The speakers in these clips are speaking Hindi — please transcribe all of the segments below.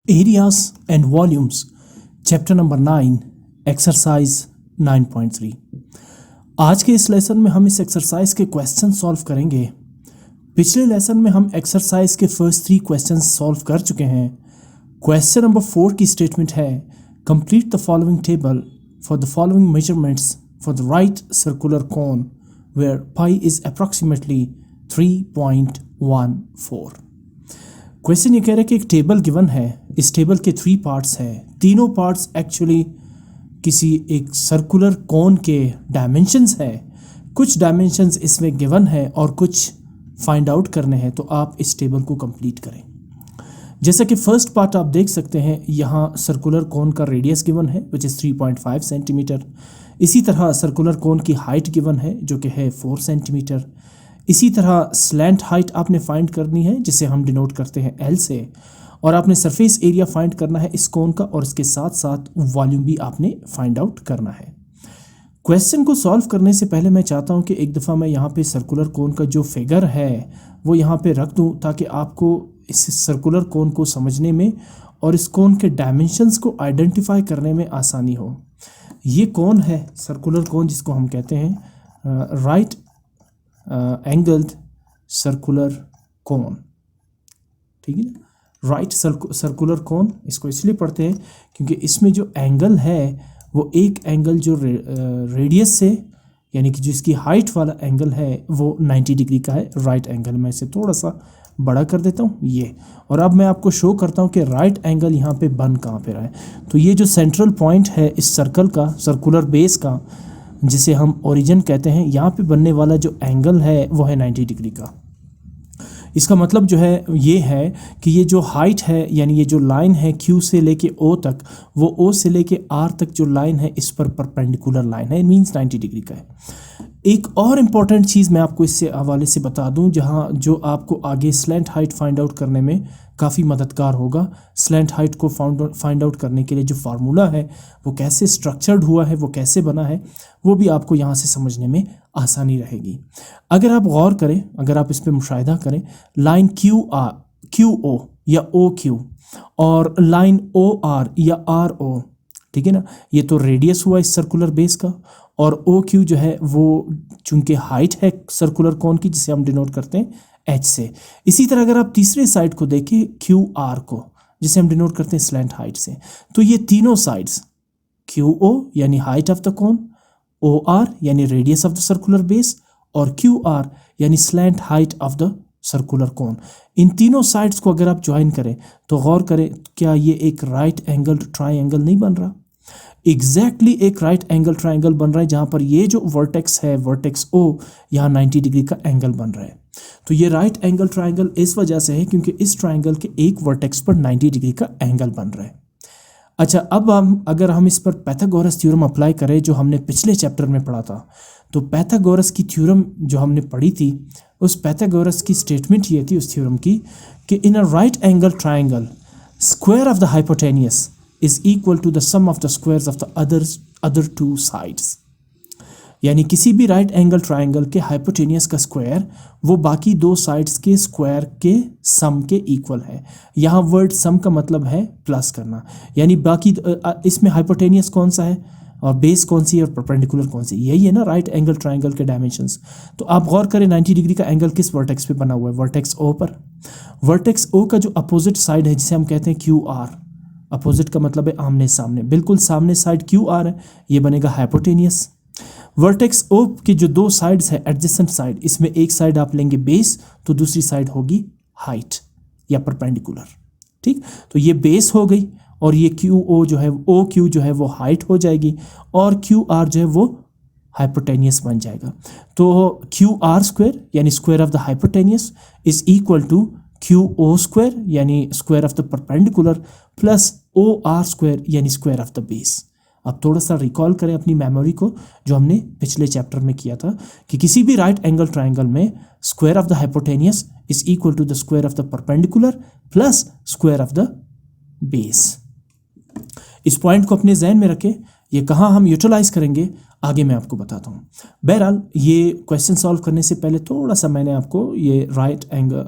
Areas and volumes, chapter number 9, exercise 9.3। आज के इस लेसन में हम इस एक्सरसाइज के क्वेश्चन सॉल्व करेंगे। पिछले लेसन में हम एक्सरसाइज के फर्स्ट 3 क्वेश्चन सॉल्व कर चुके हैं। क्वेश्चन नंबर 4 की स्टेटमेंट है, complete the following table for the following measurements for the right circular cone where pi is approximately 3.14। Question ये कह रहा है कि एक टेबल गिवन है, इस टेबल के 3 पार्ट्स हैं। तीनों पार्ट्स एक्चुअली किसी एक सर्कुलर कोन के डायमेंशंस है। कुछ डायमेंशंस इसमें गिवन है और कुछ फाइंड आउट करने हैं, तो आप इस टेबल को कंप्लीट करें। जैसा कि फर्स्ट पार्ट आप देख सकते हैं, यहाँ सर्कुलर कोन का रेडियस गिवन है विच इज़ 3.5 सेंटीमीटर। इसी तरह सर्कुलर कोन की हाइट गिवन है जो कि है 4 सेंटीमीटर। इसी तरह स्लैंट हाइट आपने फाइंड करनी है जिसे हम डिनोट करते हैं L से, और आपने सरफेस एरिया फाइंड करना है इस कोन का, और इसके साथ साथ वॉल्यूम भी आपने फाइंड आउट करना है। क्वेश्चन को सॉल्व करने से पहले मैं चाहता हूं कि एक दफ़ा मैं यहाँ पे सर्कुलर कोन का जो फिगर है वो यहाँ पे रख दूं, ताकि आपको इस सर्कुलर कोन को समझने में और इस कोन के डायमेंशंस को आइडेंटिफाई करने में आसानी हो। ये कोन है सर्कुलर कोन, जिसको हम कहते हैं राइट एंगल्ड सर्कुलर कोन, ठीक है ना। राइट सर्कुलर कोन इसको इसलिए पढ़ते हैं क्योंकि इसमें जो एंगल है वो एक एंगल जो रेडियस से, यानी कि जिसकी हाइट वाला एंगल है वो 90 डिग्री का है, राइट एंगल। मैं इसे थोड़ा सा बड़ा कर देता हूँ ये, और अब मैं आपको शो करता हूँ कि राइट एंगल यहाँ पे बन कहाँ पे रहा है। तो ये जो सेंट्रल पॉइंट है इस सर्कल का, सर्कुलर बेस का, जिसे हम ओरिजिन कहते हैं, यहाँ पे बनने वाला जो एंगल है वो है 90 डिग्री का। इसका मतलब जो है ये है कि ये जो हाइट है, यानी ये जो लाइन है Q से लेके O तक, वो O से लेके R तक जो लाइन है इस पर परपेंडिकुलर लाइन है, मींस 90 डिग्री का है। एक और इम्पॉर्टेंट चीज़ मैं आपको इससे हवाले से बता दूं, जहां जो आपको आगे स्लैंट हाइट फाइंड आउट करने में काफ़ी मददगार होगा। स्लैंट हाइट को फाइंड आउट करने के लिए जो फार्मूला है वो कैसे स्ट्रक्चर्ड हुआ है, वो कैसे बना है, वो भी आपको यहाँ से समझने में आसानी रहेगी। अगर आप गौर करें, अगर आप इस पर मुशाहिदा करें, लाइन QO या OQ और लाइन OR या RO, ठीक है ना, ये तो रेडियस हुआ इस सर्कुलर बेस का, और OQ जो है वो चूंकि हाइट है सर्कुलर कोन की, जिसे हम डिनोट करते हैं H से। इसी तरह अगर आप तीसरे साइड को देखें QR को, जिसे हम डिनोट करते हैं स्लैंट हाइट से, तो ये तीनों साइड्स QO यानी height of the cone, OR यानी radius of the circular base, और QR यानी slant height of the circular cone, इन तीनों साइड्स को अगर आप ज्वाइन करें तो गौर करें, क्या ये एक राइट एंगल ट्राइंगल नहीं बन रहा? एग्जैक्टली एक राइट एंगल ट्राइंगल बन रहा है, जहां पर ये जो वर्टेक्स है, वर्टेक्स O, यहाँ 90 डिग्री का एंगल बन रहा है। तो ये राइट एंगल ट्राइंगल इस वजह से है क्योंकि इस ट्राइंगल के एक वर्टेक्स पर 90 डिग्री का एंगल बन रहा है। अच्छा, अब अगर हम इस पर पाइथागोरस थ्योरम अप्लाई करें जो हमने पिछले चैप्टर में पढ़ा था, तो पाइथागोरस की थ्योरम जो हमने पढ़ी थी, उस पाइथागोरस की स्टेटमेंट ये थी उस थ्योरम की कि in a right angle triangle square of the hypotenuse is equal to the sum of the squares of the other 2 sides। यानी किसी भी राइट एंगल ट्राइंगल के हाइपोटेनियस का स्क्वायर वो बाकी 2 साइड्स के स्क्वायर के सम के इक्वल है। यहाँ वर्ड सम का मतलब है प्लस करना, यानी बाकी इसमें हाइपोटेनियस कौन सा है और बेस कौन सी है और परपेंडिकुलर कौन सी, यही है ना राइट एंगल ट्राइंगल के डायमेंशंस। तो आप गौर करें 90 डिग्री का एंगल किस वर्टेक्स पे बना हुआ है? वर्टेक्स O पर। वर्टेक्स O का जो अपोजिट साइड है, जिसे हम कहते हैं QR, अपोजिट का मतलब है आमने सामने, बिल्कुल सामने साइड QR है, ये बनेगा हाइपोटेनियस। वर्टेक्स O के जो 2 साइड्स है एडजेसेंट साइड, इसमें एक साइड आप लेंगे बेस, तो दूसरी साइड होगी हाइट या परपेंडिकुलर, ठीक। तो ये बेस हो गई, और ये QO जो है, OQ जो है वो हाइट हो जाएगी, और QR जो है वो हाइपोटेनियस बन जाएगा। तो QR स्क्वायर यानी square of the hypotenuse is equal to QO square यानी square of the perpendicular plus OR square यानी स्क्वायर ऑफ द बेस। अब थोड़ा सा रिकॉल करें अपनी मेमोरी को, जो हमने पिछले चैप्टर में किया था कि किसी भी राइट एंगल ट्राइंगल में square of the hypotenuse is equal to the square of the perpendicular plus square of the base. इस पॉइंट को अपने जहन में रखें ये कहाँ हम यूटिलाइज करेंगे आगे मैं आपको बताता हूँ। बहरहाल ये क्वेश्चन सॉल्व करने से पहले थोड़ा सा मैंने आपको ये राइट एंगल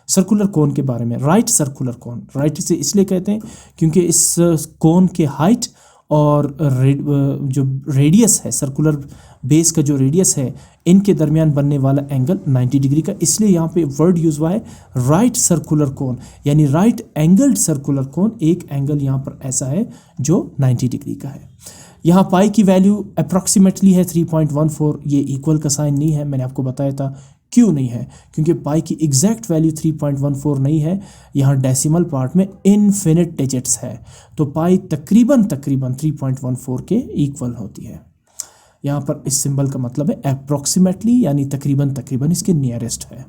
सर्कुलर कोन के बारे में, राइट सर्कुलर कोन, राइट से इसलिए कहते हैं क्योंकि इस कोन के हाइट और जो रेडियस है, सर्कुलर बेस का जो रेडियस है, इनके दरमियान बनने वाला एंगल 90 डिग्री का, इसलिए यहाँ पे वर्ड यूज हुआ है राइट सर्कुलर कोन, यानी राइट एंगल्ड सर्कुलर कोन। एक एंगल यहाँ पर ऐसा है जो 90 डिग्री का है। यहाँ पाई की वैल्यू अप्रॉक्सीमेटली है 3.14, ये इक्वल का साइन नहीं है, मैंने आपको बताया था क्यों नहीं है, क्योंकि पाई की एग्जैक्ट वैल्यू 3.14 नहीं है, यहाँ डेसिमल पार्ट में इनफिनिट डिजिट्स है, तो पाई तकरीबन 3.14 के इक्वल होती है। यहाँ पर इस सिंबल का मतलब है अप्रॉक्सीमेटली, यानी तकरीबन इसके नियरेस्ट है।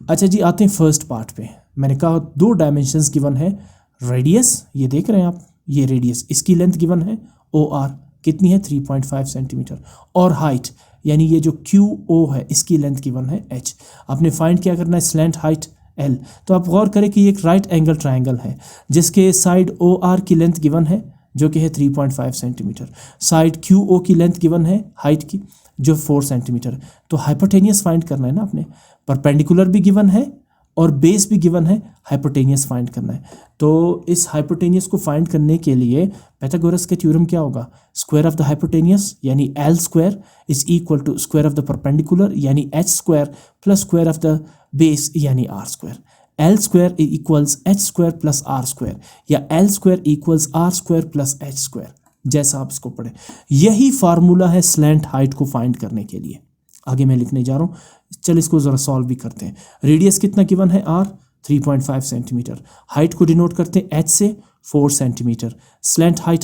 अच्छा जी, आते हैं फर्स्ट पार्ट पे। मैंने कहा 2 डायमेंशंस गिवन है, रेडियस ये देख रहे हैं आप, ये रेडियस, इसकी लेंथ गिवन है OR कितनी है 3.5 सेंटीमीटर, और हाइट यानी ये जो QO है इसकी लेंथ गिवन है H। आपने फाइंड क्या करना है, स्लैंट हाइट L। तो आप गौर करें कि ये एक राइट एंगल ट्रायंगल है जिसके साइड OR की लेंथ गिवन है जो कि है 3.5 सेंटीमीटर, साइड QO की लेंथ गिवन है हाइट की जो 4 सेंटीमीटर। तो हाइपोटेनियस फाइंड करना है ना आपने, परपेंडिकुलर भी गिवन है और बेस भी गिवन है, हाइपोटेनियस फाइंड करना है। तो इस हाइपोटेनियस को फाइंड करने के लिए पाइथागोरस का थ्योरम क्या होगा, स्क्वायर ऑफ द हाइपोटेनियस यानी L square is equal to square of the perpendicular यानी H square plus square of the base यानी R square. L square equals H square plus R square, या L square equals R square plus H square, जैसा आप इसको पढ़े। यही फार्मूला है स्लैंट हाइट को फाइंड करने के लिए। आगे मैं लिखने जा रहा हूँ, चल इसको ज़रा सॉल्व भी करते हैं। रेडियस कितना गिवन है R 3.5 सेंटीमीटर, हाइट को डिनोट करते हैं H से 4 centimetre, slant height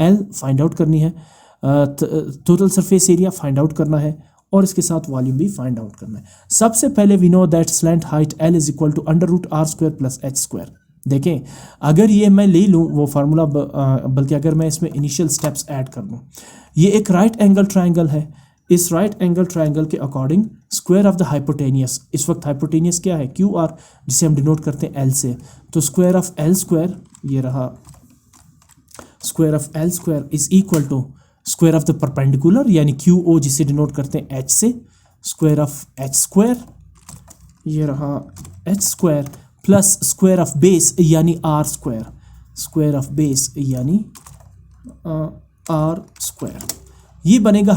L find out करनी है, total surface area find out करना है और इसके साथ वॉल्यूम भी फाइंड आउट करना है। सबसे पहले we know that slant height L is equal to √R square plus H square. देखें अगर ये मैं ले लूँ वो फार्मूला, बल्कि अगर मैं इसमें इनिशियल स्टेप्स ऐड कर लूँ, ये एक राइट एंगल ट्रायंगल है, इस राइट एंगल ट्रायंगल के according square of the hypotenuse, इस वक्त हाइपोटेनियस क्या है QR, जिसे हम डिनोट करते हैं L से, तो स्क्वायर ऑफ L स्क्वायर, ये रहा square of L square is equal to square of the perpendicular यानी QO जिसे डिनोट करते हैं H से, स्क्वायर ऑफ H स्क्वायर, ये रहा H square plus square of base यानी R square, square of base यानी R स्क्वायर। ये बनेगा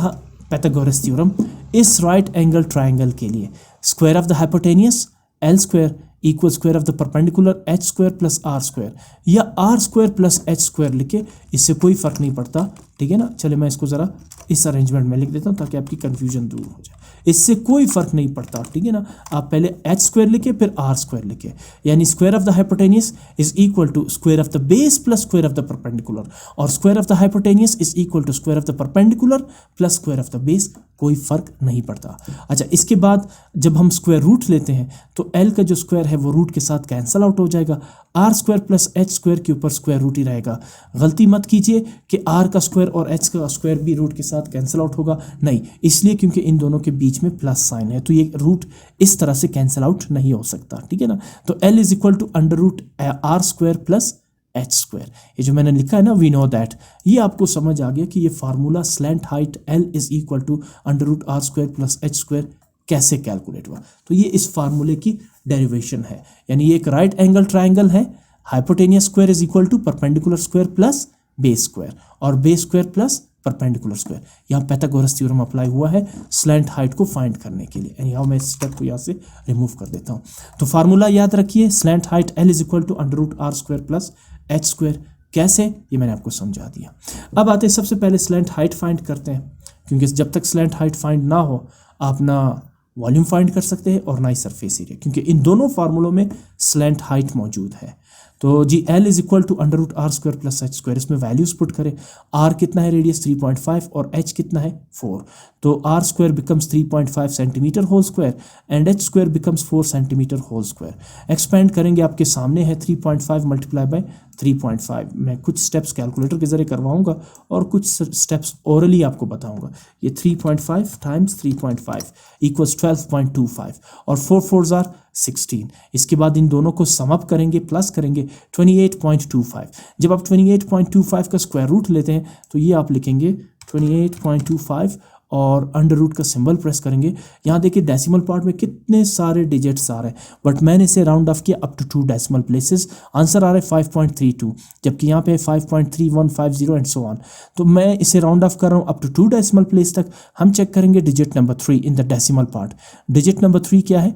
पाइथागोरस थ्योरम इस राइट एंगल ट्रायंगल के लिए। Square of the hypotenuse L square equal square of the perpendicular H square plus R square, या R square plus H square लिखे, इससे कोई फर्क नहीं पड़ता, ठीक है ना। चले मैं इसको ज़रा इस अरेंजमेंट में लिख देता हूँ ताकि आपकी कन्फ्यूजन दूर हो जाए, इससे कोई फर्क नहीं पड़ता, ठीक है ना। आप पहले H स्क्वायर लिखे फिर R स्क्वायर लिखे, यानी square of the hypotenuse is equal to square of the base plus square of the perpendicular, और square of the hypotenuse is equal to square of the perpendicular plus square of the base, कोई फर्क नहीं पड़ता। अच्छा, इसके बाद जब हम स्क्वायर रूट लेते हैं तो L का जो स्क्वायर है वो रूट के साथ कैंसल आउट हो जाएगा, R square plus H square के ऊपर स्क्वायर रूट ही रहेगा। गलती मत कीजिए कि R का स्क्वायर और H का स्क्वायर भी रूट के साथ कैंसल आउट होगा, नहीं, इसलिए क्योंकि इन दोनों के बीच में प्लस साइन है, तो ये रूट इस तरह से कैंसल आउट नहीं हो सकता, ठीक है ना। तो L is equal to √R square plus H square, ये जो मैंने लिखा है ना, वी नो दैट, ये आपको समझ आ गया कि ये formula slant height L is equal to √R square plus H square कैसे कैलकुलेट हुआ। तो ये इस फार्मूले की डेरिवेशन है, यानी ये एक राइट एंगल ट्रायंगल है, hypotenuse square is equal to perpendicular square plus base square, और base square plus perpendicular square. यहाँ पाइथागोरस थ्योरम अप्लाई हुआ है स्लैंट हाइट को फाइंड करने के लिए। यहाँ मैं इस स्टेप को यहाँ से रिमूव कर देता हूँ। तो फार्मूला याद रखिए, slant height L is equal to √R square plus H square. कैसे, ये मैंने आपको समझा दिया। अब आते हैं सबसे पहले स्लैंट हाइट फाइंड करते हैं, क्योंकि जब तक स्लैंट हाइट फाइंड ना हो आप ना वॉल्यूम फाइंड कर सकते हैं और ना ही सरफेस एरिया, क्योंकि इन दोनों फार्मूलों में स्लैंट हाइट मौजूद है। तो जी L is equal to √R square plus H square, इसमें वैल्यूज पुट करें। R कितना है, रेडियस 3.5, और H कितना है 4, तो R square becomes 3.5 centimetre whole square and H square becomes 4 centimetre whole square. Expand करेंगे, आपके सामने है 3.5 मल्टीप्लाई बाय 3.5। मैं कुछ स्टेप्स कैलकुलेटर के जरिए करवाऊंगा और कुछ स्टेप्स ओरली आपको बताऊंगा। ये 3.5 टाइम्स 3.5 इक्वल्स 12.25, और 4 4s आर 16। इसके बाद इन दोनों को सम अप करेंगे, प्लस करेंगे 28.25। जब आप 28.25 का स्क्वायर रूट लेते हैं तो ये आप लिखेंगे 28.25 और अंडर रूट का सिंबल प्रेस करेंगे। यहाँ देखिए डेसिमल पार्ट में कितने सारे डिजिट्स आ रहे हैं, बट मैंने इसे राउंड ऑफ किया up to 2 decimal places. Answer आ रहा है 5.32, जबकि यहाँ पे 5.3150 एंड सो ऑन। तो मैं इसे राउंड ऑफ कर रहा हूँ अप टू 2 डेसिमल प्लेस तक। हम चेक करेंगे digit number 3 in the decimal part. Digit number 3 क्या है?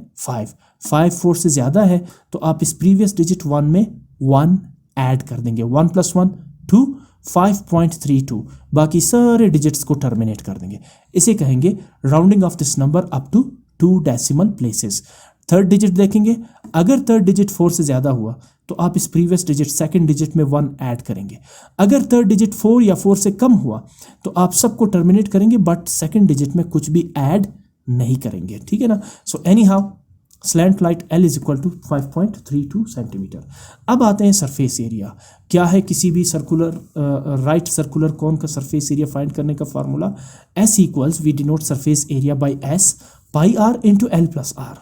5 4 से ज़्यादा है तो आप इस प्रीवियस डिजिट 1 में 1 ऐड कर देंगे। 1 + 1 2, 5.32। बाकी सारे डिजिट्स को टर्मिनेट कर देंगे। इसे कहेंगे rounding off this number up to 2 decimal places. Third digit देखेंगे, अगर थर्ड डिजिट 4 से ज़्यादा हुआ तो आप इस प्रीवियस डिजिट सेकंड डिजिट में 1 ऐड करेंगे। अगर थर्ड डिजिट 4 या 4 से कम हुआ तो आप सबको टर्मिनेट करेंगे, बट सेकंड डिजिट में कुछ भी ऐड नहीं करेंगे, ठीक है ना। So anyhow slant light L is equal to 5.32 centimetre. अब आते हैं सरफेस एरिया। क्या है किसी भी सर्कुलर राइट सर्कुलर कोन का सरफेस एरिया फाइंड करने का formula? S equals, we denote surface area by S pi r into L plus r.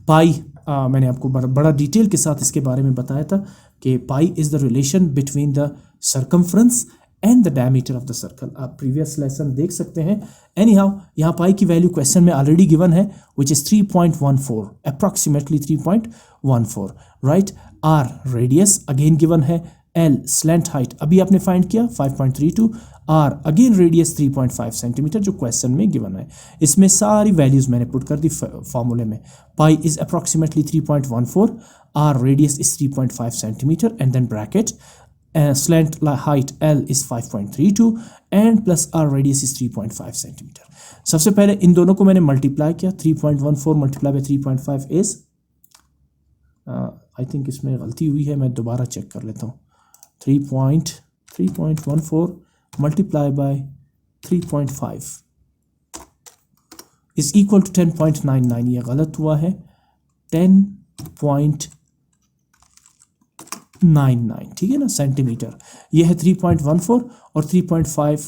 Pi मैंने आपको बड़ा डिटेल के साथ इसके बारे में बताया था कि pi is the relation between the circumference and the diameter of the circle. आप प्रीवियस लेसन देख सकते हैं। एनी हाउ यहाँ पाई की वैल्यू क्वेश्चन में ऑलरेडी गिवन है, which is 3.14, approximately 3.14, right. R radius again given है, एल स्लैंट हाइट अभी आपने फाइंड किया 5.32, आर अगेन रेडियस 3.5 सेंटीमीटर जो क्वेश्चन में गिवन है। इसमें सारी वैल्यूज मैंने पुट कर दी फॉर्मूले में। Pi is approximately 3.14, R radius is 3.5 centimetre and then bracket slant height L is 5.32 and plus R radius is 3.5 centimetre. सबसे पहले इन दोनों को मैंने मल्टीप्लाई किया, 3.14 multiply by 3.5 is, I think इसमें गलती हुई है, मैं दोबारा चेक कर लेता हूँ। 3.14 multiply by 3.5 is equal to 10.99, ये गलत हुआ है, 10.99, ठीक है ना, सेंटीमीटर। ये है 3.14 और 3.5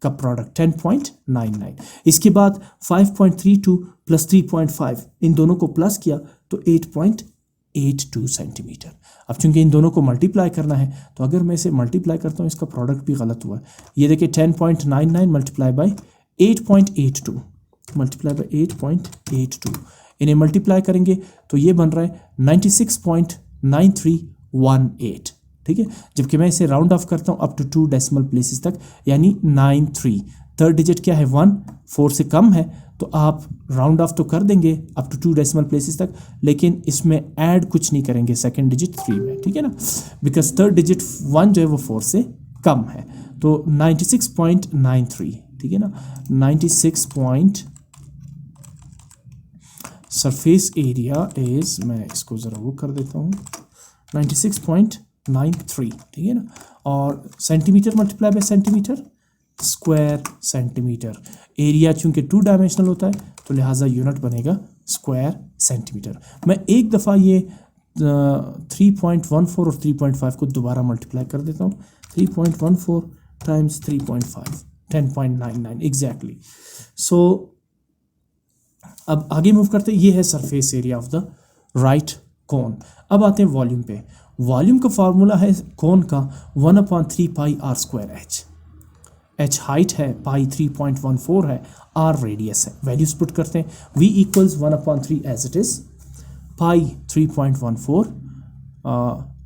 का प्रोडक्ट 10.99। इसके बाद 5.32 प्लस 3.5 इन दोनों को प्लस किया तो 8.82 सेंटीमीटर। अब चूंकि इन दोनों को मल्टीप्लाई करना है तो अगर मैं इसे मल्टीप्लाई करता हूँ, इसका प्रोडक्ट भी गलत हुआ है। ये देखिए 10.99 मल्टीप्लाई बाय 8.82 मल्टीप्लाई बाय 8.82, इन्हें मल्टीप्लाई करेंगे तो ये बन रहा है 96.9318, ठीक है। जबकि मैं इसे राउंड ऑफ करता हूँ अप टू 2 डेसिमल प्लेसेस तक, यानी 93। थर्ड डिजिट क्या है 1, 4 से कम है तो आप राउंड ऑफ तो कर देंगे अप टू 2 डेसिमल प्लेसेस तक, लेकिन इसमें ऐड कुछ नहीं करेंगे सेकंड डिजिट 3 में, ठीक है ना, बिकॉज थर्ड डिजिट 1 जो है वो 4 से कम है। तो 96.93, ठीक है ना, 96 सरफेस एरिया इज, मैं इसको ज़रा वो कर देता हूँ, 96.93, ठीक है ना। और centimetre multiply by centimetre, square centimetre. Area चूंकि 2 डायमेंशनल होता है तो लिहाजा यूनिट बनेगा स्क्वायर सेंटीमीटर। मैं एक दफ़ा ये 3.14 और 3.5 को दोबारा मल्टीप्लाई कर देता हूँ। 3.14 टाइम्स 3.5, 10.99 एग्जैक्टली। सो अब आगे मूव करते हैं। ये है surface area of the right cone. अब आते हैं वॉल्यूम पे। वॉल्यूम का फार्मूला है कोन का 1/3 pi r square h. H height है, पाई 3.14 है, आर रेडियस है। वैल्यूज पुट करते हैं। v equals 1/3 as it is, pi 3.14,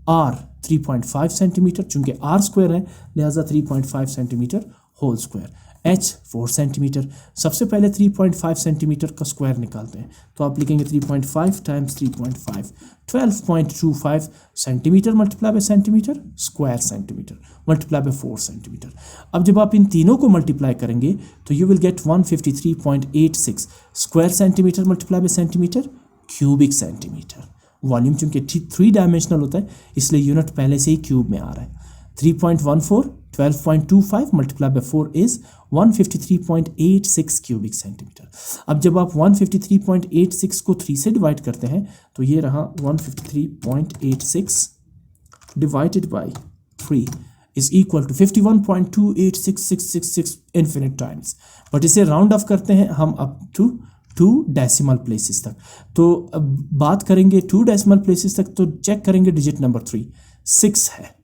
r 3.5 centimetre, चूंकि आर स्क्वायर है लिहाजा 3.5 centimetre whole square, h 4 centimetre. सबसे पहले 3.5 सेंटीमीटर का स्क्वायर निकालते हैं तो आप लिखेंगे 3.5 times 3.5, 12.25 centimetre multiply by centimetre, square centimetre multiply bye 4 centimetre. अब जब आप इन तीनों को मल्टीप्लाई करेंगे तो you will gate 153.86 square centimetre multiply by centimetre, cubic centimetre. Volume चूंकि 3 डायमेंशनल होता है इसलिए यूनिट पहले से ही क्यूब में आ रहा है। 3.14 12.25 multiply by 4 is 153.86 cubic centimetre. अब जब आप 153.86 को 3 से डिवाइड करते हैं तो ये रहा 153.86 divided by 3 is equal to 51.286666 infinite times. But इसे राउंड ऑफ करते हैं हम अप टू 2 डेसिमल प्लेसेस तक। तो अब बात करेंगे 2 डेसिमल प्लेसेस तक, तो चेक करेंगे डिजिट नंबर 3 6 है,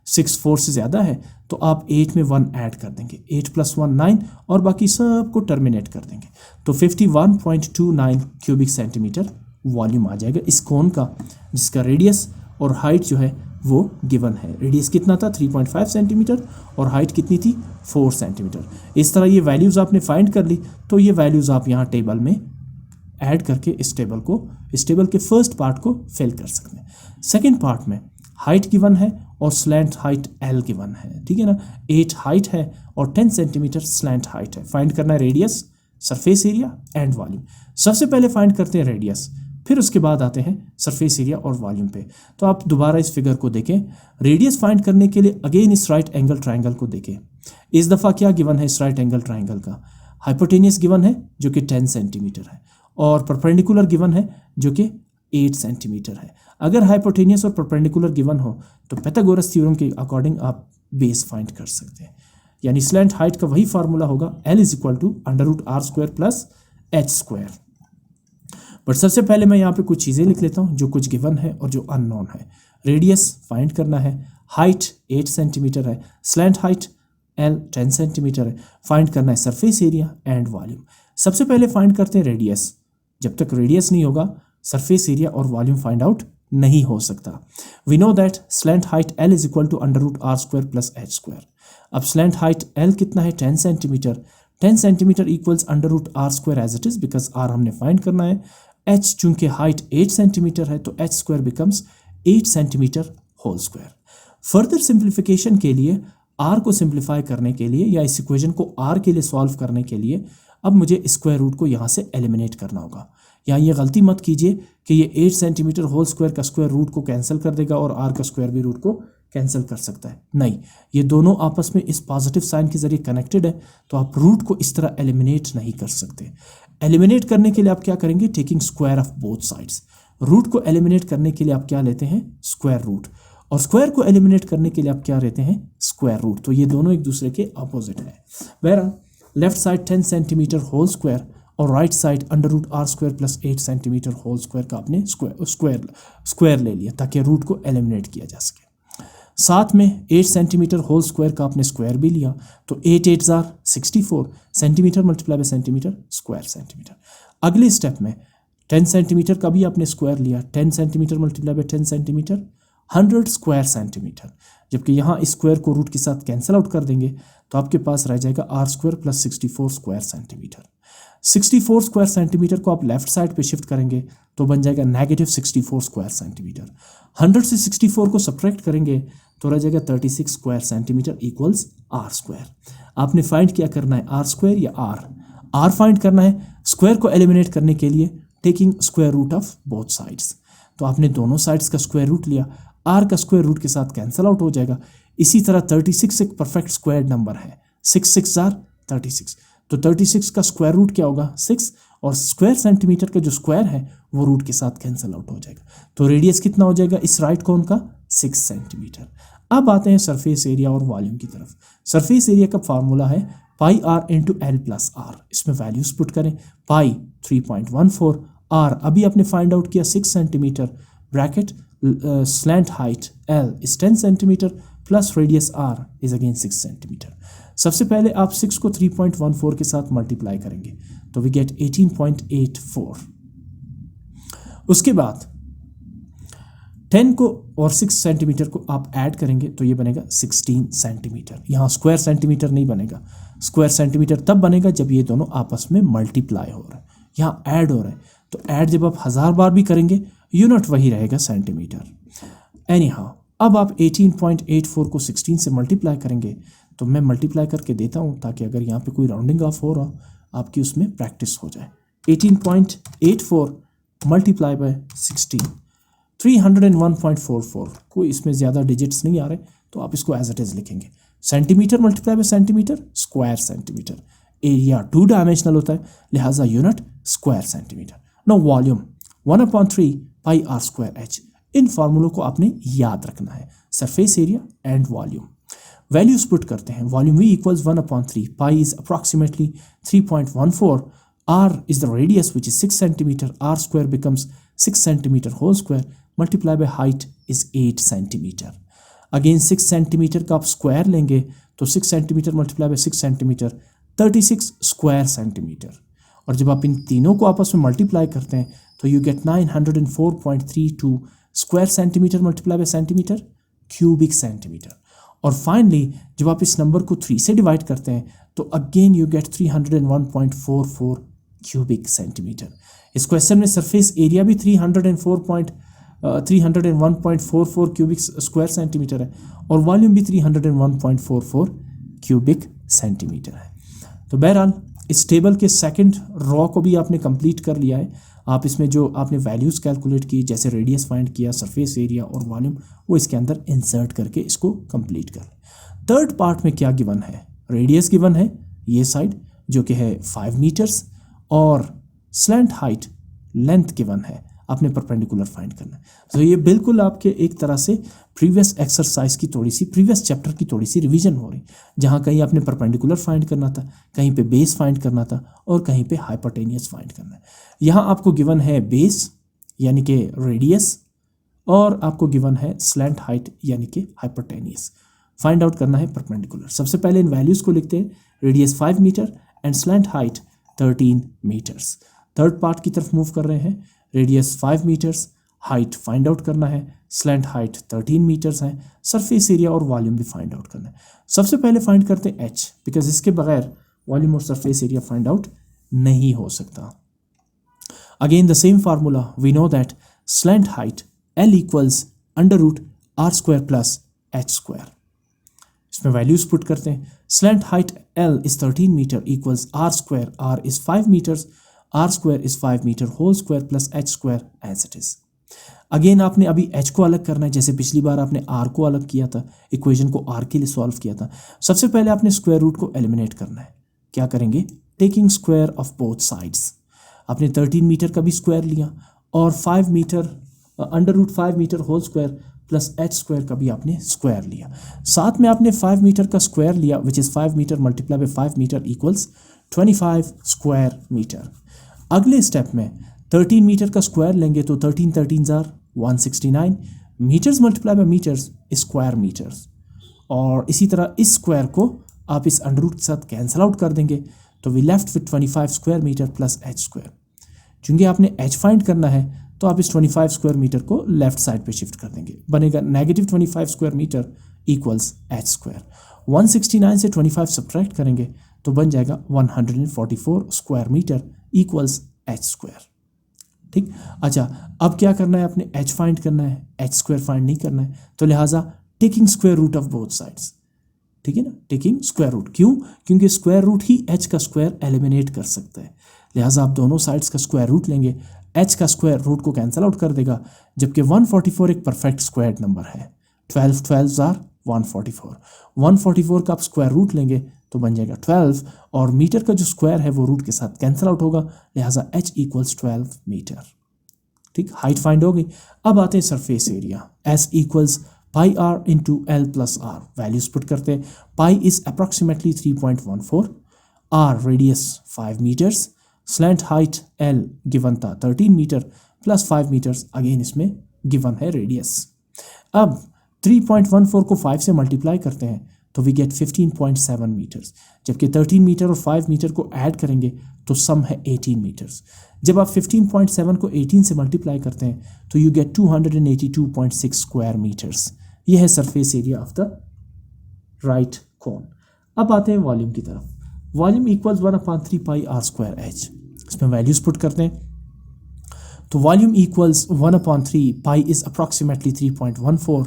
6 4 से ज़्यादा है तो आप 8 में 1 ऐड कर देंगे, 8 + 1 9 और बाकी सब को टर्मिनेट कर देंगे तो 51.29 क्यूबिक सेंटीमीटर वॉल्यूम आ जाएगा इस कोन का, जिसका रेडियस और हाइट जो है वो गिवन है। रेडियस कितना था 3.5 सेंटीमीटर और हाइट कितनी थी 4 सेंटीमीटर। इस तरह ये वैल्यूज़ आपने फाइंड कर ली, तो ये वैल्यूज़ आप यहाँ टेबल में ऐड करके इस टेबल के फर्स्ट पार्ट को फिल कर सकते हैं। सेकेंड पार्ट में हाइट गिवन है और स्लैंट हाइट L गिवन है, ठीक है ना। 8 हाइट है और 10 सेंटीमीटर स्लैंट हाइट है। फाइंड करना है radius, surface area and volume. सबसे पहले फाइंड करते हैं रेडियस, फिर उसके बाद आते हैं सरफेस एरिया और वॉल्यूम पे। तो आप दोबारा इस फिगर को देखें। रेडियस फाइंड करने के लिए अगेन इस राइट एंगल ट्राइंगल को देखें। इस दफ़ा क्या गिवन है इस राइट एंगल ट्राइंगल का, हाइपोटेनियस गिवन है जो कि 10 सेंटीमीटर है और परपेंडिकुलर गिवन है जो कि 8 सेंटीमीटर है। अगर हाइपोटेनियस और परपेंडिकुलर गिवन हो तो पाइथागोरस थ्योरम के अकॉर्डिंग आप बेस फाइंड कर सकते हैं, यानी स्लैंट हाइट का वही फार्मूला होगा L = √r² + h²। बट सबसे पहले मैं यहाँ पे कुछ चीज़ें लिख लेता हूँ जो कुछ गिवन है और जो अननोन है। रेडियस फाइंड करना है, हाइट 8 सेंटीमीटर है, स्लैंट हाइट L 10 सेंटीमीटर है। फाइंड करना है सरफेस एरिया एंड वॉल्यूम। सबसे पहले फाइंड करते हैं रेडियस। जब तक रेडियस नहीं होगा सरफेस एरिया और वॉल्यूम फाइंड आउट नहीं हो सकता। We know that slant height L = √r² + h²। अब स्लैंट हाइट L कितना है 10 centimetre. 10 centimetre equals √r² as it is, because r हमने फाइंड करना है। h चूंकि हाइट 8 सेंटीमीटर है तो h² becomes 8 centimetre whole square. Further simplification के लिए, r को सिंप्लीफाई करने के लिए या इस इक्वेशन को r के लिए सॉल्व करने के लिए अब मुझे स्क्वायर रूट को यहाँ से एलिमिनेट करना होगा। यहाँ ये गलती मत कीजिए कि ये 8 सेंटीमीटर होल स्क्वायर का स्क्वायर रूट को कैंसिल कर देगा और r का स्क्वायर भी रूट को कैंसिल कर सकता है। नहीं, ये दोनों आपस में इस पॉजिटिव साइन के जरिए कनेक्टेड है, तो आप रूट को इस तरह एलिमिनेट नहीं कर सकते। एलिमिनेट करने के लिए आप क्या करेंगे, taking square of both sides. Root को एलिमिनेट करने के लिए आप क्या लेते हैं, स्क्वायर रूट, और स्क्वायर को एलिमिनेट करने के लिए आप क्या लेते हैं, स्क्वायर रूट। तो ये दोनों एक दूसरे के अपोजिट है। बहरहाल left side 10 centimetre whole square और right side √r² + 8 centimetre whole square का आपने स्क्वायर ले लिया ताकि रूट को एलिमिनेट किया जा सके। साथ में 8 सेंटीमीटर होल स्क्वायर का आपने स्क्वायर भी लिया, तो 8 8 64 सेंटीमीटर × सेंटीमीटर स्क्वायर सेंटीमीटर। अगले स्टेप में 10 सेंटीमीटर का भी आपने स्क्वायर लिया, 10 सेंटीमीटर × 10 सेंटीमीटर 100 स्क्वायर सेंटीमीटर। जबकि यहाँ स्क्वायर को रूट के साथ कैंसिल आउट कर देंगे तो आपके पास रह जाएगा r² + 64 square centimetre. 64 square centimetre को आप लेफ्ट साइड पे शिफ्ट करेंगे तो बन जाएगा -64 स्क्वायर सेंटीमीटर। 100 से 64 को सब्ट्रैक्ट करेंगे तो रह जाएगा 36 स्क्वायर सेंटीमीटर इक्वल्स r²। आपने फाइंड क्या करना है, r² या r फाइंड करना है। स्क्वायर को एलिमिनेट करने के लिए taking square root of both sides, तो आपने दोनों साइड्स का स्क्वायर रूट लिया, r का स्क्वायर रूट के साथ कैंसिल आउट हो जाएगा। इसी तरह 36 एक परफेक्ट स्क्वायर नंबर है, 6 6 36, तो 36 का स्क्वायर रूट क्या होगा 6, और स्क्वायर सेंटीमीटर का जो स्क्वायर है वो रूट के साथ कैंसिल आउट हो जाएगा। तो रेडियस कितना हो जाएगा इस राइट कोन का, 6 सेंटीमीटर। अब आते हैं सरफेस एरिया और वॉल्यूम की तरफ। सरफेस एरिया का फार्मूला है πr × L + r। इसमें वैल्यूज पुट करें, पाई 3.14, r अभी आपने फाइंड आउट किया 6 centimetre, bracket slant height L is 10 centimetre plus radius r is again 6 centimetre. सबसे पहले आप 6 को 3.14 के साथ मल्टीप्लाई करेंगे तो वी गेट 18.84। उसके बाद 10 को और 6 सेंटीमीटर को आप ऐड करेंगे तो ये बनेगा 16 सेंटीमीटर। यहाँ स्क्वायर सेंटीमीटर नहीं बनेगा, स्क्वायर सेंटीमीटर तब बनेगा जब ये दोनों आपस में मल्टीप्लाई हो रहा है, यहाँ ऐड हो रहा है। तो ऐड जब आप 1000 बार भी करेंगे यूनिट वही रहेगा सेंटीमीटर। एनी हाउ अब आप 18.84 को 16 से मल्टीप्लाई करेंगे, तो मैं मल्टीप्लाई करके देता हूँ ताकि अगर यहाँ पे कोई राउंडिंग ऑफ हो रहा आपकी उसमें प्रैक्टिस हो जाए। 18.84 मल्टीप्लाई बाय 16 301.44। कोई इसमें ज़्यादा डिजिट्स नहीं आ रहे तो आप इसको एज इट इज़ लिखेंगे। Centimetre multiply by centimetre square centimetre. Area 2 dimensional होता है लिहाजा unit square centimetre. No volume 1/3 πr² h। इन फार्मूलों को आपने याद रखना है, surface area and volume. Values put करते हैं, volume v = 1/3, pi is approximately 3.14, r is the radius which is 6 centimeter, r square becomes 6 centimeter whole square multiply by height is 8 centimeter. Again 6 centimetre का आप स्क्वायर लेंगे तो 6 centimetre multiply bye 6 centimetre 36 square centimetre, और जब आप इन तीनों को आपस में मल्टीप्लाई करते हैं तो you gate 904.32 square centimetre multiply by centimetre cubic centimetre. और फाइनली जब आप इस नंबर को 3 से डिवाइड करते हैं तो again you get 301.44 cubic centimetre. इस क्वेश्चन में सरफेस एरिया भी 301.44 क्यूबिक स्क्वायर सेंटीमीटर है और वॉल्यूम भी 301.44 क्यूबिक सेंटीमीटर है। तो बहरहाल इस टेबल के सेकंड रॉ को भी आपने कंप्लीट कर लिया है। आप इसमें जो आपने वैल्यूज़ कैलकुलेट की, जैसे रेडियस फाइंड किया, सरफेस एरिया और वॉल्यूम, वो इसके अंदर इंसर्ट करके इसको कंप्लीट कर। थर्ड पार्ट में क्या गिवन है? रेडियस गिवन है ये साइड जो कि है 5 मीटर्स, और स्लैंट हाइट लेंथ गिवन है, आपने परपेंडिकुलर फाइंड करना है। तो ये बिल्कुल आपके एक तरह से प्रीवियस एक्सरसाइज की थोड़ी सी, प्रीवियस चैप्टर की थोड़ी सी रिवीजन हो रही, जहाँ कहीं आपने परपेंडिकुलर फाइंड करना था, कहीं पे बेस फाइंड करना था और कहीं पे हाइपोटेनियस फाइंड करना है। यहाँ आपको गिवन है बेस यानी कि रेडियस, और आपको गिवन है स्लैंट हाइट यानी कि हाइपोटेनियस। फाइंड आउट करना है परपेंडिकुलर। सबसे पहले इन वैल्यूज़ को लिखते हैं, radius 5 metre and slant height 13 metres. Third part की तरफ मूव कर रहे हैं, radius 5 metres, height find out करना है, स्लैंट हाइट 13 मीटर्स है, सरफेस एरिया और वॉल्यूम भी फाइंड आउट करना है। सबसे पहले फाइंड करते हैं एच, बिकॉज इसके बगैर वॉल्यूम और सरफेस एरिया फाइंड आउट नहीं हो सकता। Again the same formula, we know that slant height L equals under root R square plus H square. इसमें वैल्यूज पुट करते हैं, slant height L is 13 metre equals R square, R is 5 metres, R square is 5 metre whole square plus H square as it is. Again आपने अभी एच को अलग करना है, जैसे पिछली बार आपने आर को अलग किया था, इक्वेशन को आर के लिए सॉल्व किया था। सबसे पहले आपने स्क्वायर रूट को एलिमिनेट करना है। क्या करेंगे? Taking square of both sides. आपने 13 मीटर का भी स्क्वायर लिया और 5 metre under root 5 metre whole square plus H square का भी आपने स्क्वायर लिया। साथ में आपने 5 मीटर का स्क्वायर लिया which is 5 metre multiply by 5 metre equals 25 square metre. अगले स्टेप में 13 मीटर का स्क्वायर लेंगे तो 13 13 जार 169 metres multiply by metres square metres, और इसी तरह इस स्क्वायर को आप इस अंडर रूट के साथ कैंसिल आउट कर देंगे तो we left with 25 square metre plus H square. चूँकि आपने एच फाइंड करना है तो आप इस 25 स्क्वायर मीटर को लेफ्ट साइड पे शिफ्ट कर देंगे, बनेगा negative 25 square metre equals H square. 169 से 25 सब्ट्रैक्ट करेंगे तो बन जाएगा 144 square metre equals H square. ठीक, अच्छा अब क्या करना है? आपने एच फाइंड करना है, एच स्क्वायर फाइंड नहीं करना है, तो लिहाजा taking square root of both sides. ठीक है ना, टेकिंग स्क्वायर रूट। क्यों? क्योंकि स्क्वायर रूट ही एच का स्क्वायर एलिमिनेट कर सकता है, लिहाजा आप दोनों साइड्स का स्क्वायर रूट लेंगे, एच का स्क्वायर रूट को कैंसिल आउट कर देगा, जबकि 144 एक परफेक्ट स्क्वायर नंबर है। 12 12 आर 144, 144 का आप स्क्वायर रूट लेंगे तो बन जाएगा 12, और मीटर का जो स्क्वायर है वो रूट के साथ कैंसिल आउट होगा, लिहाजा एच इक्वल्स 12 मीटर। ठीक, हाइट फाइंड हो गई। अब आते हैं surface area, S equals pi R into L plus R. Values put करते हैं, pi is approximately 3.14, R radius 5 metres, slant height L given था 13 मीटर प्लस 5 मीटर्स, अगेन इसमें गिवन है रेडियस। अब 3.14 को 5 से मल्टीप्लाई करते हैं तो वी गेट 15.7 मीटर्स, जबकि 13 मीटर और 5 मीटर को ऐड करेंगे तो सम है 18 मीटर्स। जब आप 15.7 को 18 से मल्टीप्लाई करते हैं तो यू गेट 282.6 स्क्वायर मीटर्स। ये है surface area of the right cone. अब आते हैं वॉल्यूम की तरफ। Volume equals 1/3 pi r square h. इसमें वैल्यूज पुट करते हैं तो volume equals 1/3 pi is approximately 3.14,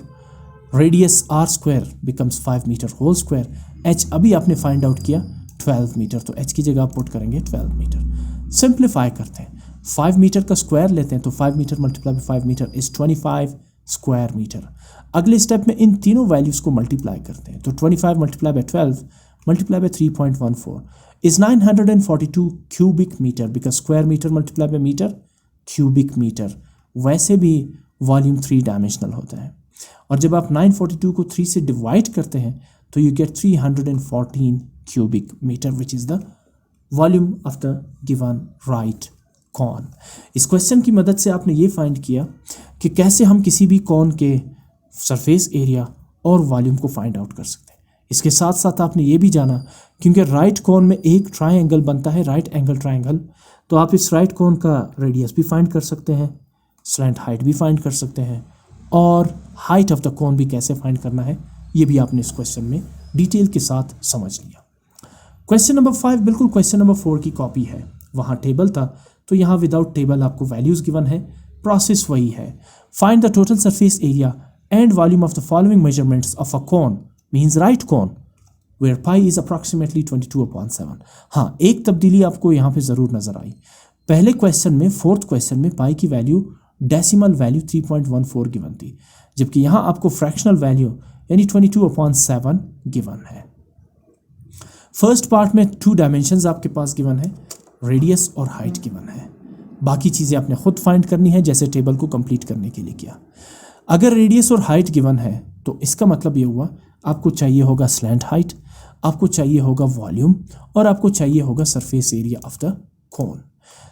radius r square becomes 5 metre whole square, h अभी आपने फाइंड आउट किया 12 मीटर, तो एच की जगह आप पुट करेंगे 12 मीटर। सिंप्लीफाई करते हैं, 5 मीटर का स्क्वायर लेते हैं तो 5 metre multiply by 5 metre is 25 square metre. अगले स्टेप में इन तीनों वैल्यूज को मल्टीप्लाई करते हैं तो 25 multiply by 12 multiply by 3.14 is 942 cubic metre, because square metre multiply by metre cubic metre. वैसे भी वॉल्यूम 3 डायमेंशनल होता है, और जब आप 942 को 3 से डिवाइड करते हैं तो you get 314 cubic metre which is the volume of the given right cone. इस क्वेश्चन की मदद से आपने ये फाइंड किया कि कैसे हम किसी भी कॉन के सरफेस एरिया और वॉल्यूम को फाइंड आउट कर सकते हैं। इसके साथ साथ आपने ये भी जाना, क्योंकि राइट कॉन में एक ट्रायंगल बनता है, राइट एंगल ट्रायंगल, तो आप इस राइट कॉन का रेडियस भी फाइंड कर सकते हैं, स्लैंट हाइट भी फाइंड कर सकते हैं, और हाइट ऑफ द कॉन भी कैसे फाइंड करना है ये भी आपने इस क्वेश्चन में डिटेल के साथ समझ लिया। क्वेश्चन नंबर 5 बिल्कुल क्वेश्चन नंबर 4 की कॉपी है। वहाँ टेबल था तो यहाँ विदाउट टेबल आपको वैल्यूज गिवन है, प्रोसेस वही है। Find the total surface area and volume of the following measurements of a cone means right cone where pi is approximately 22/7। हाँ, एक तब्दीली आपको यहाँ पे ज़रूर नज़र आई। पहले क्वेश्चन में, फोर्थ क्वेश्चन में पाई की वैल्यू डेसिमल वैल्यू 3.14 गिवन थी, जबकि यहाँ आपको फ्रैक्शनल वैल्यू यानी 22/7 गिवन है। फर्स्ट पार्ट में 2 डायमेंशंस आपके पास गिवन है, रेडियस और हाइट गिवन है। बाकी चीज़ें आपने खुद फाइंड करनी है जैसे टेबल को कंप्लीट करने के लिए किया। अगर रेडियस और हाइट गिवन है तो इसका मतलब ये हुआ आपको चाहिए होगा स्लैंट हाइट, आपको चाहिए होगा वॉल्यूम, और आपको चाहिए होगा surface area of the cone.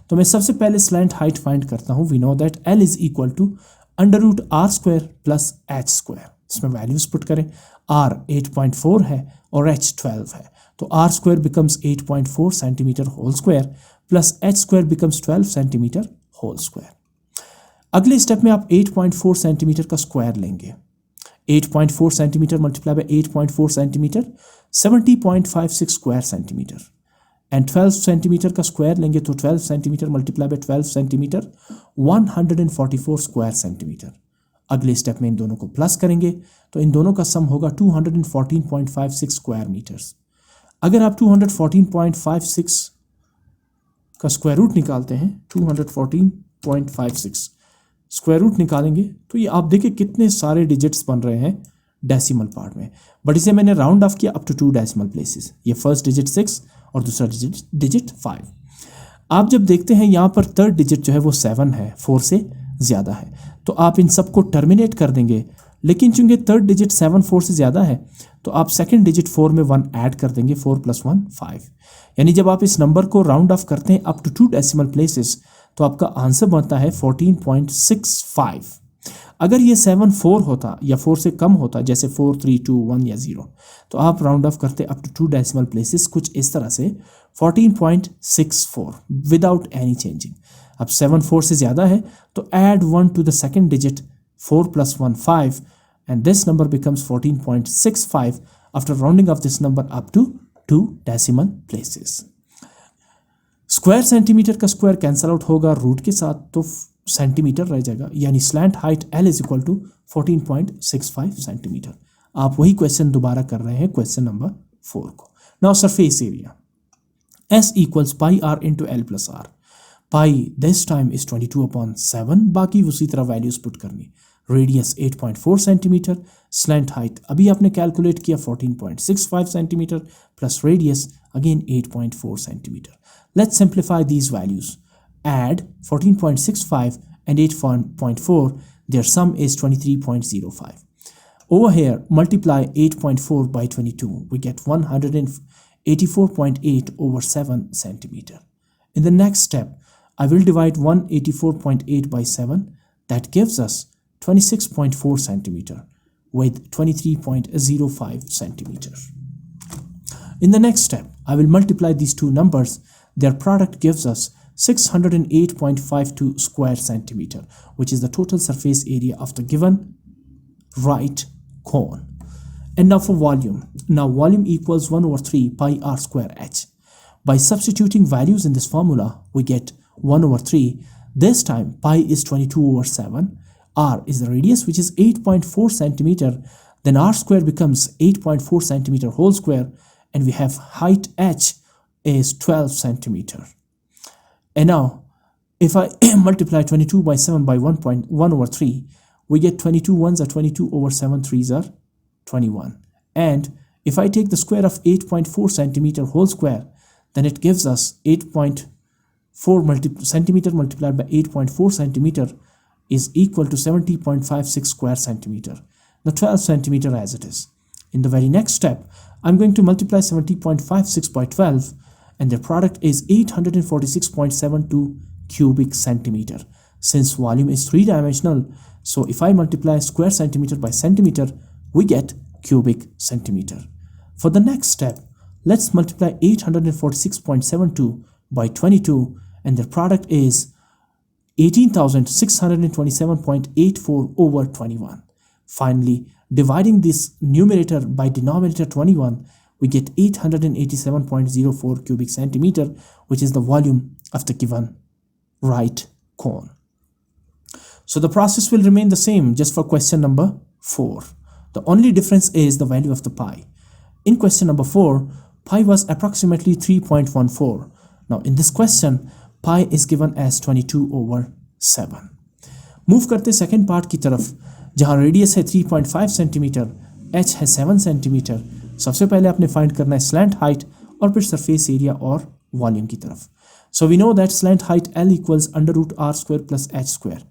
तो मैं सबसे पहले स्लैंट हाइट फाइंड करता हूँ। We know that L is equal to √r² plus h²। इसमें वैल्यूज पुट करें, r 8.4 है और h 12 है, तो r² becomes 8.4 centimetre whole square plus h² becomes 12 centimetre whole square. अगले स्टेप में आप 8.4 सेंटीमीटर का स्क्वायर लेंगे। 8.4 centimetre multiply by 8.4 centimetre 70.56 square centimetre, and 12 centimetre का स्क्वायर लेंगे तो 12 centimetre multiply by 12 centimetre 144 square centimetre. अगले स्टेप में इन दोनों को प्लस करेंगे तो इन दोनों का सम होगा 214.56 स्क्वायर मीटर्स। अगर आप 214.56 का स्क्वायर रूट निकालते हैं, 214.56 स्क्वायर रूट निकालेंगे तो ये आप देखिए कितने सारे डिजिट्स बन रहे हैं डेसिमल पार्ट में, बट इसे मैंने राउंड ऑफ किया अप टू 2 डेसिमल प्लेसेस। ये फर्स्ट डिजिट 6 और दूसरा डिजिट 5। आप जब देखते हैं यहाँ पर थर्ड डिजिट जो है वो 7 है, 4 से ज़्यादा है, तो आप इन सबको टर्मिनेट कर देंगे। लेकिन चूंकि थर्ड डिजिट 7 4 से ज़्यादा है तो आप सेकंड डिजिट 4 में 1 ऐड कर देंगे, 4 + 1 5। यानी जब आप इस नंबर को राउंड ऑफ करते हैं अप टू 2 डेसिमल प्लेसेस तो आपका आंसर बनता है 14.65। अगर ये 7 4 होता या 4 से कम होता, जैसे 4 3 2 1 या 0, तो आप राउंड ऑफ करते अप टू 2 डेसिमल प्लेसेस कुछ इस तरह से 14.64 विदाउट एनी चेंजिंग। अब 7 4 से ज़्यादा है तो add 1 to the second digit, 4 + 1 5, and this number becomes 14.65 after rounding of this number up to 2 decimal places. Square centimetre का स्क्वायर कैंसल आउट होगा रूट के साथ तो सेंटीमीटर रह जाएगा, यानी slant height L is equal to 14.65 centimetre. आप वही क्वेश्चन दोबारा कर रहे हैं क्वेश्चन नंबर 4 को। Now surface area S equals pi r into L plus r। Pi this time is 22/7, बाकी उसी तरह वैल्यूज पुट करनी। रेडियस 8.4 सेंटीमीटर, स्लैंट हाइट अभी आपने कैलकुलेट किया 14.65 centimetre plus radius again 8.4 centimetre. Let's simplify these values. Add 14.65 and 8.4, their sum is 23.05. Over here, multiply 8.4 by 22, we get 184.8 over 7 centimeter. In the next step, I will divide 184.8 by 7, that gives us 26.4 centimeter with 23.05 centimeter. In the next step, I will multiply these two numbers, their product gives us 608.52 square centimeter, which is the total surface area of the given right cone. And now for volume. Now volume equals 1/3 pi r square h. By substituting values in this formula, we get 1/3. This time pi is 22/7. R is the radius, which is 8.4 centimeter. Then r square becomes 8.4 centimeter whole square, and we have height h is 12 centimeter. And now, if I multiply 22 by 7 by 1/3, we get 22 ones are 22 over 7 threes are 21. And if I take the square of 8.4 centimeter whole square, then it gives us 8.4 centimeter multiplied by 8.4 centimeter is equal to 70.56 square centimeter. Now 12 centimeter as it is. In the very next step, I'm going to multiply 70.56 by 12, and their product is 846.72 cubic centimeter. Since volume is three-dimensional, so if I multiply square centimeter by centimeter, we get cubic centimeter. For the next step, let's multiply 846.72 by 22, and their product is 18,627.84 over 21. Finally, dividing this numerator by denominator 21, we get 887.04 cubic centimeter, which is the volume of the given right cone. So the process will remain the same just for question number 4. The only difference is the value of the pi. In question number 4, pi was approximately 3.14. Now in this question, pi is given as 22 over 7. Move करते सेकेंड पार्ट की तरफ, जहां रेडियस है 3.5 सेंटीमीटर, एच है 7 सेंटीमीटर. सबसे पहले आपने फाइंड करना है स्लैंट हाइट और फिर सरफेस एरिया और वॉल्यूम की तरफ. So we know that slant height L equals under root R square plus H square.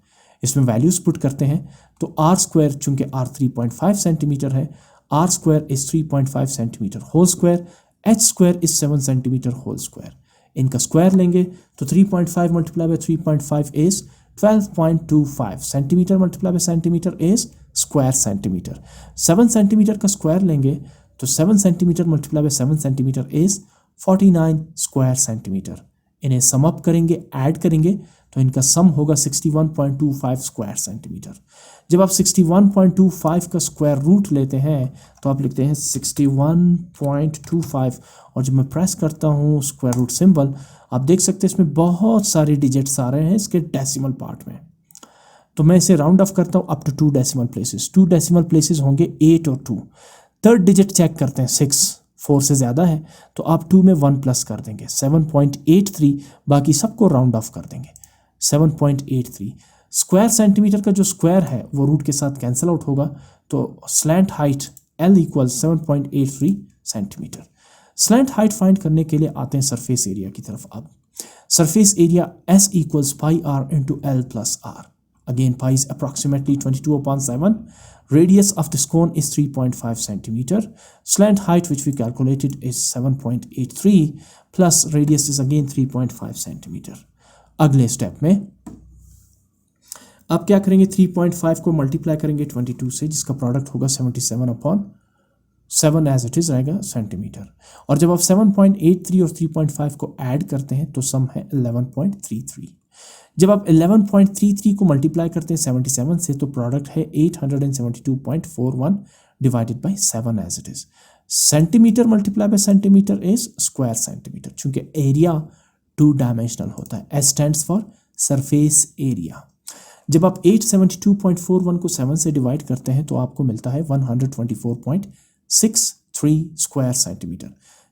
इसमें वैल्यूज पुट करते हैं तो आर स्क्वायर चूंकि आर 3.5 सेंटीमीटर है, R square is 3.5 centimetre whole square, H square is 7 centimetre whole square. इनका स्क्वायर लेंगे तो 3.5 multiply by 3.5 is 12.25 centimetre multiply by centimetre is square centimetre. 7 centimetre का स्क्वायर लेंगे तो 7 centimetre multiply bye 7 centimetre is 49 square centimetre. इन्हें सम अप करेंगे, ऐड करेंगे तो इनका सम होगा 61.25 स्क्वायर सेंटीमीटर. जब आप 61.25 का स्क्वायर रूट लेते हैं तो आप लिखते हैं 61.25, और जब मैं प्रेस करता हूँ स्क्वायर रूट सिंबल, आप देख सकते हैं इसमें बहुत सारे डिजिट्स आ रहे हैं इसके डेसिमल पार्ट में. तो मैं इसे राउंड ऑफ करता हूँ up to 2 decimal places. 2 decimal places होंगे 8 और 2. थर्ड डिजिट चेक करते हैं, 6 4 से ज़्यादा है तो आप 2 में 1 प्लस कर देंगे, 7.83. बाकी सबको राउंड ऑफ कर देंगे 7.83. स्क्वायर सेंटीमीटर का जो स्क्वायर है वो रूट के साथ कैंसिल आउट होगा, तो slant height L equals 7.83 centimetre. Slant height find करने के लिए आते हैं सरफेस एरिया की तरफ. अब surface area S equals pi R into L plus R. Again pi is approximately 22/7. Radius of this cone is 3.5 centimeter. Slant height which we calculated is 7.83 plus radius is again 3.5 centimeter. अगले स्टेप में आप क्या करेंगे, 3.5 को मल्टीप्लाई करेंगे 22 से, जिसका प्रोडक्ट होगा 77/7 एज इट इज रहेगा सेंटीमीटर. और जब आप 7.83 और 3.5 को ऐड करते हैं तो सम है 11.33. जब आप 11.33 को मल्टीप्लाई करते हैं 77 से तो प्रोडक्ट है 872.41 divided by 7 as it is. Centimetre multiply by centimetre is square centimetre, चूंकि एरिया 2 डायमेंशनल होता है. S stands for surface area. जब आप 872.41 को 7 से डिवाइड करते हैं तो आपको मिलता है 124.63 स्क्वायर सेंटीमीटर.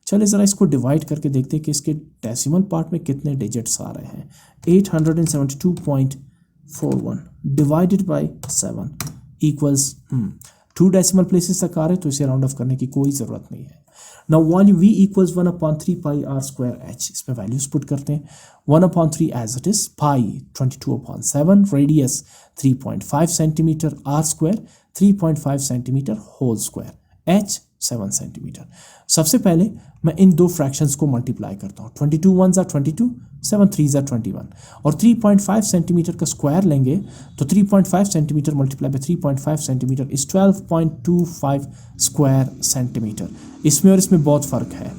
चलिए ज़रा इसको डिवाइड करके देखते हैं कि इसके डेसिमल पार्ट में कितने डिजिट्स आ रहे हैं. 872.41 divided by 7 equals 2 decimal places तक आ रहे हैं, तो इसे राउंड ऑफ करने की कोई ज़रूरत नहीं है. Now volume V equals 1/3 pi R square H. इसमें वैल्यूज पुट करते हैं. 1/3 as it is, pi 22/7, radius 3.5 centimetre, R square 3.5 centimetre whole square, H 7 centimetre. सबसे पहले मैं इन दो फ्रैक्शंस को मल्टीप्लाई करता हूँ. 22 1s are 22, 7 3s are 21. और 3.5 सेंटीमीटर का स्क्वायर लेंगे तो 3.5 centimetre multiply by 3.5 centimetre is 12.25 square centimetre. इसमें और इसमें बहुत फ़र्क है.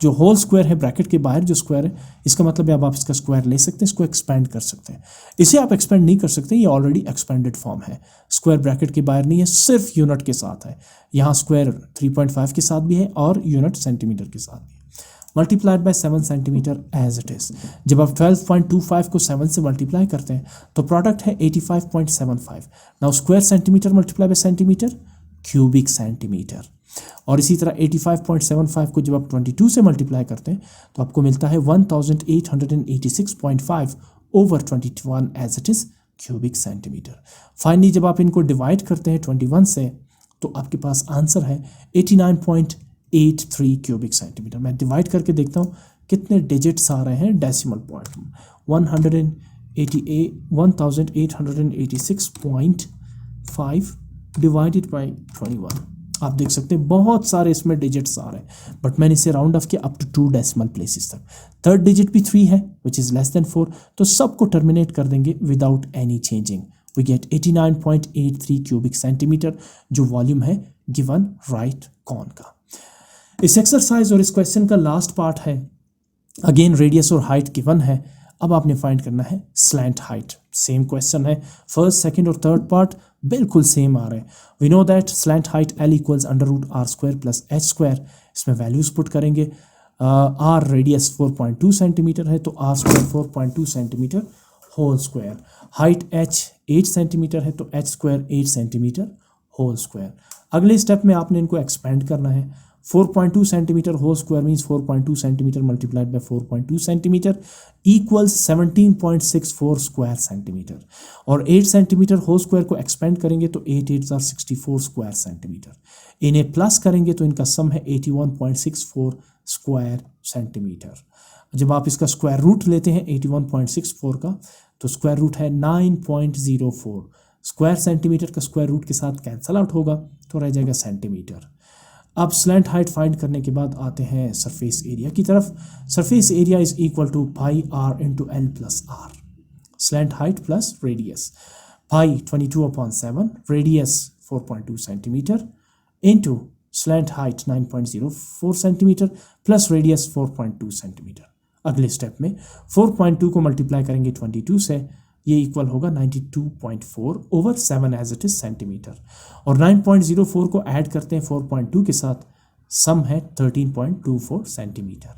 जो होल स्क्वायर है, ब्रैकेट के बाहर जो स्क्वायर है, इसका मतलब है अब आप इसका स्क्वायर ले सकते हैं, इसको एक्सपेंड कर सकते हैं. इसे आप एक्सपेंड नहीं कर सकते, ये ऑलरेडी एक्सपेंडेड फॉर्म है. स्क्वायर ब्रैकेट के बाहर नहीं है, सिर्फ यूनिट के साथ है. यहाँ स्क्वायर 3.5 के साथ भी है और यूनिट सेंटीमीटर के साथ भी है. Multiplied by 7 centimetre as it is. जब आप 12.25 को 7 से मल्टीप्लाई करते हैं तो प्रोडक्ट है 85.75. Now square centimetre multiply by centimetre, cubic centimetre. और इसी तरह 85.75 को जब आप 22 से मल्टीप्लाई करते हैं तो आपको मिलता है 1886.5 over 21 as it is cubic centimetre. Finally जब आप इनको डिवाइड करते हैं 21 से तो आपके पास आंसर है 89.83 क्यूबिक सेंटीमीटर. मैं डिवाइड करके देखता हूँ कितने डिजिट्स आ रहे हैं डेसिमल पॉइंट. 1886.5 डिवाइडेड बाई 21 आप देख सकते हैं बहुत सारे इसमें डिजिट्स आ रहे हैं, बट मैंने इसे राउंड ऑफ किया अप टू 2 डेसिमल प्लेसेस तक। थर्ड डिजिट भी 3 है विच इज़ लेस देन 4, तो सबको टर्मिनेट कर देंगे without any changing. We get 89.83 cubic centimetre, जो वॉल्यूम है गिवन राइट कॉन का। इस एक्सरसाइज और इस क्वेश्चन का लास्ट पार्ट है, अगेन रेडियस और हाइट गिवन है। अब आपने फाइंड करना है स्लैंट हाइट। सेम क्वेश्चन है, फर्स्ट सेकंड और थर्ड पार्ट बिल्कुल सेम आ रहे हैं। We know that slant height L equals √r² plus h²। इसमें वैल्यूज पुट करेंगे। आर रेडियस 4.2 सेंटीमीटर है, तो r² 4.2 centimetre whole square. Height h 8 centimetre है, तो h² 8 सेंटीमीटर होल स्क्वायर। अगले स्टेप में आपने इनको एक्सपेंड करना है। 4.2 centimetre whole square means 4.2 centimetre multiplied by 4.2 centimetre equals 17.64 square centimetre. और 8 सेंटीमीटर होल स्क्वायर को एक्सपेंड करेंगे तो 8 8 64 स्क्वायर सेंटीमीटर। इन्हें प्लस करेंगे तो इनका सम है 81.64 स्क्वायर सेंटीमीटर। जब आप इसका स्क्वायर रूट लेते हैं 81.64 का, तो स्क्वायर रूट है 9.04। स्क्वायर सेंटीमीटर का स्क्वायर रूट के साथ कैंसल आउट होगा तो रह जाएगा सेंटीमीटर। अब स्लैंट हाइट फाइंड करने के बाद आते हैं सरफेस एरिया की तरफ। Surface area is equal to pi r into L plus R. Slant height plus radius, pi 22/7, radius 4.2 centimetre into slant height 9.04 centimetre plus radius 4.2 centimetre. अगले स्टेप में 4.2 को मल्टीप्लाई करेंगे 22 से, ये इक्वल होगा 92.4/7 एज इट इज सेंटीमीटर। और 9.04 को ऐड करते हैं 4.2 के साथ, सम है 13.24 सेंटीमीटर।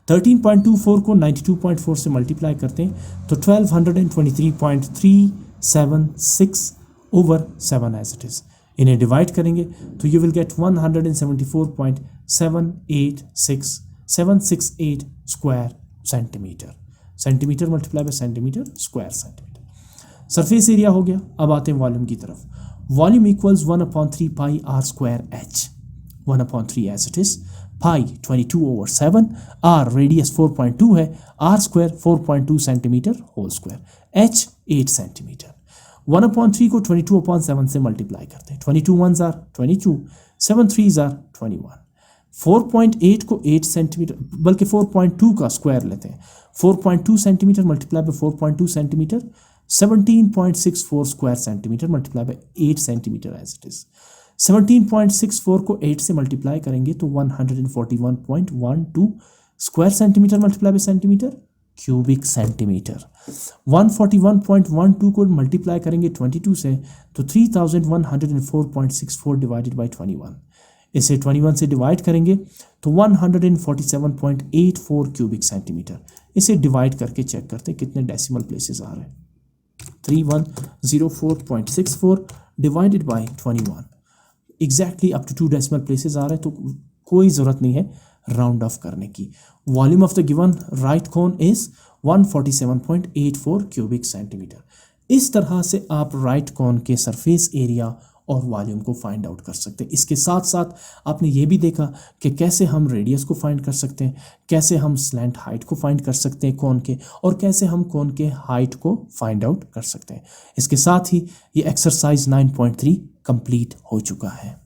13.24 को 92.4 से मल्टीप्लाई करते हैं तो 1223.376/7 एज इट इज। इन्हें डिवाइड करेंगे तो you will get 174.768 square centimetre. Centimetre multiply by centimetre, square centimetre. Surface area हो गया। अब आते हैं वॉल्यूम की तरफ। Volume equals 1/3 pi r² h। 1/3 as it is, pi 22/7, r radius 4.2 है, r² 4.2 centimetre whole square, h 8 centimetre. 1/3 को 22/7 से मल्टीप्लाई करते हैं। 22 1s are 22, 7 3s are 21। 4.8 को 8 सेंटीमीटर बल्कि 4.2 का स्क्वायर लेते हैं। 4.2 centimetre multiply by 4.2 centimetre, 17.64 square centimetre multiply by 8 centimetre as it is. 17.64 को 8 से मल्टीप्लाई करेंगे तो 141.12 square centimetre multiply by centimetre cubic centimetre. 141.12 को मल्टीप्लाई करेंगे 22 से तो 3104.64 डिवाइडेड बाय 21। इसे 21 से डिवाइड करेंगे तो 147.84 क्यूबिक सेंटीमीटर। इसे डिवाइड करके चेक करते हैं कितने डेसिमल प्लेसेस आ रहे हैं। 3104.64 divided by 21, exactly up to 2 decimal places आ रहे हैं, तो कोई ज़रूरत नहीं है राउंड ऑफ करने की। Volume of the given right cone is 147.84 cubic centimetre. इस तरह से आप राइट कोन के सरफेस एरिया और वॉल्यूम को फाइंड आउट कर सकते हैं। इसके साथ साथ आपने ये भी देखा कि कैसे हम रेडियस को फाइंड कर सकते हैं, कैसे हम स्लैंट हाइट को फाइंड कर सकते हैं कोन के, और कैसे हम कोन के हाइट को फाइंड आउट कर सकते हैं। इसके साथ ही ये एक्सरसाइज 9.3 कंप्लीट हो चुका है।